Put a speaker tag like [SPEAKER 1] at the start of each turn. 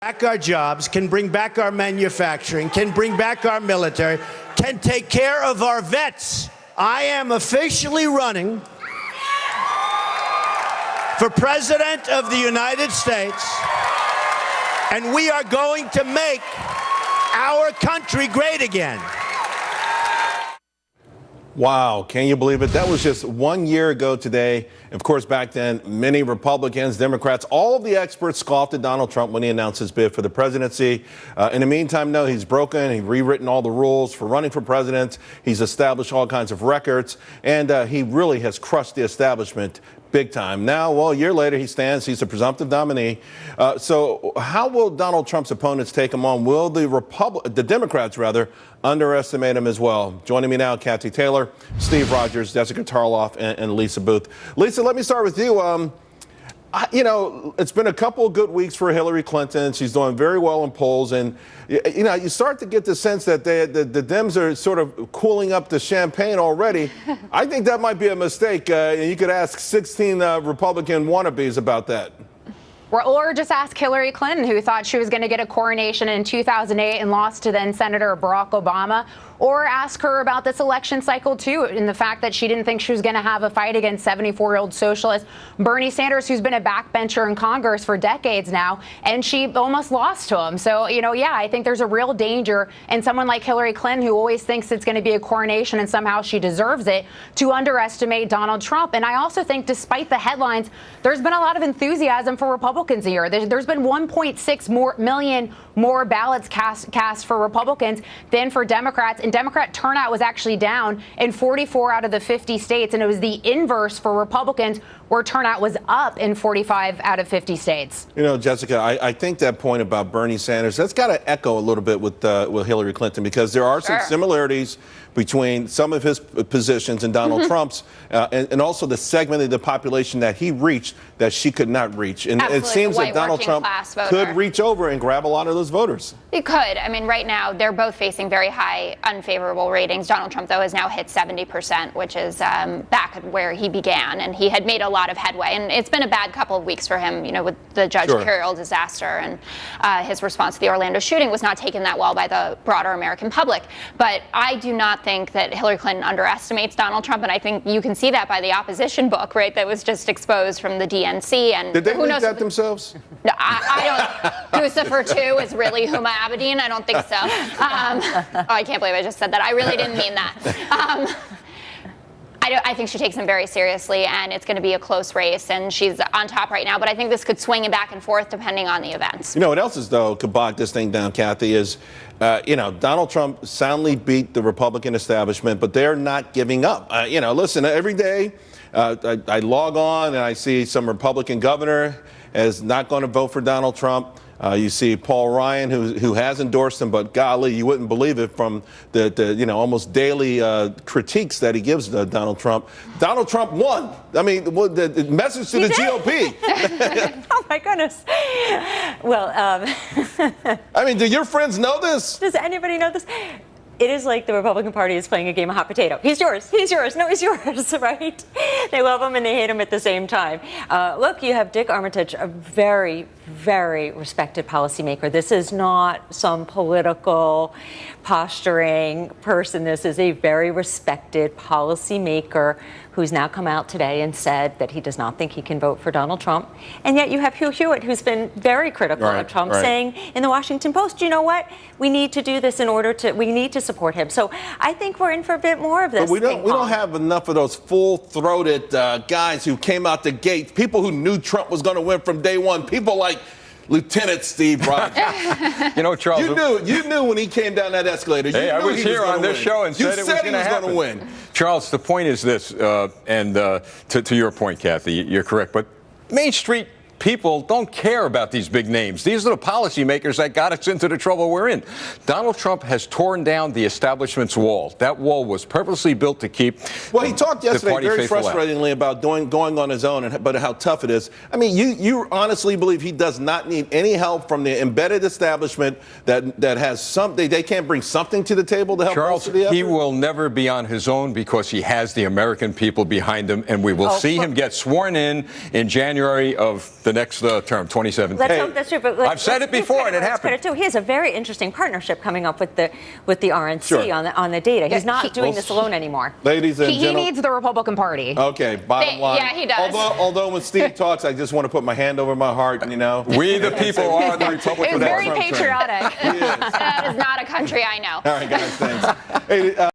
[SPEAKER 1] back our jobs, can bring back our manufacturing, can bring back our military, can take care of our vets. I am officially running for President of the United States, and we are going to make our country great again.
[SPEAKER 2] Wow, can you believe it? That was just 1 year ago today. Of course, back then, many Republicans, Democrats, all of the experts scoffed at Donald Trump when he announced his bid for the presidency. In the meantime, no, he's broken. He's rewritten all the rules for running for president. He's established all kinds of records, and he really has crushed the establishment big time. Now, well, a year later, he stands. He's a presumptive nominee. So how will Donald Trump's opponents take him on? Will the Democrats, underestimate him as well? Joining me now, Kathy Taylor, Steve Rogers, Jessica Tarloff, and Lisa Booth. Lisa, let me start with you. It's been a couple of good weeks for Hillary Clinton. She's doing very well in polls. And, you start to get the sense that the Dems are sort of cooling up the champagne already. I think that might be a mistake. You could ask 16 Republican wannabes about that.
[SPEAKER 3] Or just ask Hillary Clinton, who thought she was going to get a coronation in 2008 and lost to then Senator Barack Obama. Or ask her about this election cycle, too, and the fact that she didn't think she was going to have a fight against 74-year-old socialist Bernie Sanders, who's been a backbencher in Congress for decades now, and she almost lost to him. So, yeah, I think there's a real danger in someone like Hillary Clinton, who always thinks it's going to be a coronation and somehow she deserves it, to underestimate Donald Trump. And I also think, despite the headlines, there's been a lot of enthusiasm for Republicans here. There's been 1.6 million more ballots cast for Republicans than for Democrats. And Democrat turnout was actually down in 44 out of the 50 states. And it was the inverse for Republicans, where turnout was up in 45 out of 50 states.
[SPEAKER 2] Jessica, I think that point about Bernie Sanders, that's got to echo a little bit with Hillary Clinton, because there are some similarities between some of his positions and Donald Trump's, and also the segment of the population that he reached that she could not reach. And it seems that Donald Trump could reach over and grab a lot of those voters.
[SPEAKER 4] He could. I mean, right now, they're both facing very high unfavorable ratings. Donald Trump, though, has now hit 70%, which is back at where he began. And he had made a lot of headway. And it's been a bad couple of weeks for him, with the Judge Carroll disaster. And his response to the Orlando shooting was not taken that well by the broader American public. But I do not think that Hillary Clinton underestimates Donald Trump. And I think you can see that by the opposition book, right, that was just exposed from the DNC. And
[SPEAKER 2] did they leak that themselves?
[SPEAKER 4] No, I don't. Lucifer 2 is really Huma Abedin? I don't think so. I can't believe I just said that. I really didn't mean that. I think she takes him very seriously, and it's going to be a close race, and she's on top right now. But I think this could swing back and forth depending on the events.
[SPEAKER 2] What else could bog this thing down, Kathy, is, Donald Trump soundly beat the Republican establishment, but they're not giving up. Listen, every day I log on and I see some Republican governor is not going to vote for Donald Trump. You see Paul Ryan, who has endorsed him, but golly, you wouldn't believe it from the almost daily critiques that he gives to Donald Trump. Donald Trump won. I mean, the message to the GOP.
[SPEAKER 5] Oh, my goodness. Well,
[SPEAKER 2] I mean, do your friends know this?
[SPEAKER 5] Does anybody know this? It is like the Republican Party is playing a game of hot potato. He's yours. He's yours. No, he's yours, right? They love him and they hate him at the same time. Look, you have Dick Armitage, a very, very respected policymaker. This is not some political posturing person. This is a very respected policymaker who's now come out today and said that he does not think he can vote for Donald Trump. And yet you have Hugh Hewitt, who's been very critical of Trump, saying in the Washington Post, you know what? We need to do this we need to support him. So I think we're in for a bit more of this.
[SPEAKER 2] But we don't have enough of those full-throated guys who came out the gate, people who knew Trump was going to win from day one, people like Lieutenant Steve Rogers.
[SPEAKER 6] Charles,
[SPEAKER 2] you knew when he came down that escalator.
[SPEAKER 6] Hey, I was here on this show and said it was going to
[SPEAKER 2] win.
[SPEAKER 6] Charles, the point is this, and to your point, Kathy, you're correct, but Main Street people don't care about these big names. These are the policymakers that got us into the trouble we're in. Donald Trump has torn down the establishment's wall. That wall was purposely built to keep.
[SPEAKER 2] Well, he talked yesterday very frustratingly about going on his own, but how tough it is. I mean, you honestly believe he does not need any help from the embedded establishment that has something. They can't bring something to the table to help
[SPEAKER 6] Charles,
[SPEAKER 2] bolster the effort?
[SPEAKER 6] He will never be on his own because he has the American people behind him, and we will see him get sworn in January of the next term, 2017.
[SPEAKER 5] Let's hope that's true. But
[SPEAKER 6] I've said it before, and it happened.
[SPEAKER 5] He has a very interesting partnership coming up with the RNC
[SPEAKER 2] Sure.
[SPEAKER 5] on the data. He's not doing this alone anymore.
[SPEAKER 2] Ladies and
[SPEAKER 3] He
[SPEAKER 2] gentlemen.
[SPEAKER 3] needs the Republican Party.
[SPEAKER 2] Okay, bottom line.
[SPEAKER 4] Yeah, he does.
[SPEAKER 2] Although when Steve talks, I just want to put my hand over my heart, you know.
[SPEAKER 6] We the people are the
[SPEAKER 3] It
[SPEAKER 6] Republican
[SPEAKER 3] was very
[SPEAKER 6] Party.
[SPEAKER 3] patriotic.
[SPEAKER 4] That is not a country I know.
[SPEAKER 2] All right, guys, thanks. Hey,